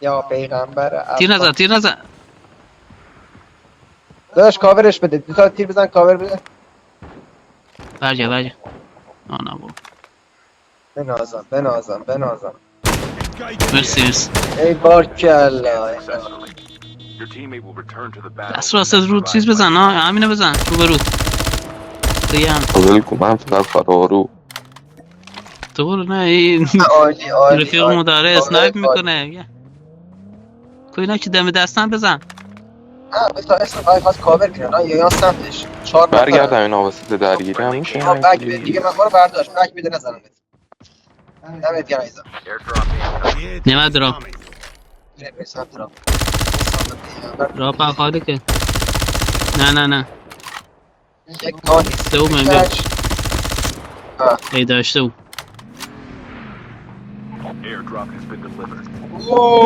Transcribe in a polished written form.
یا پیغمبر تیر نزن تیر نزن. داداش کاورش بده، دو تا تیر بزن کاور بده. برجه آه نه بابا. بنازم بنازم بنازم. مرسی مرسی. ای بارکلا. دست راست رو چیز بزن ها، همینو بزن رو برو دیگه هم اول من فقط فرارو تو برو. نه این عالی عالی رفیق عالی. مداره کاورت اسنایپ عالی. میکنه. کوینا که دم دستم بزن. نه بتا اسم خواست کاور کنه یا سمتش 4 برگردم نفر. این واسط درگیری هم میشه ها یه بک بده نگیری دیگه، من برو برداشت بک بده نزنم. دمت گرم عزیزم. نمد درام به سمت را. را خواهده که نه یک کار نیست. دو منگل آه. ای داشته او اوه.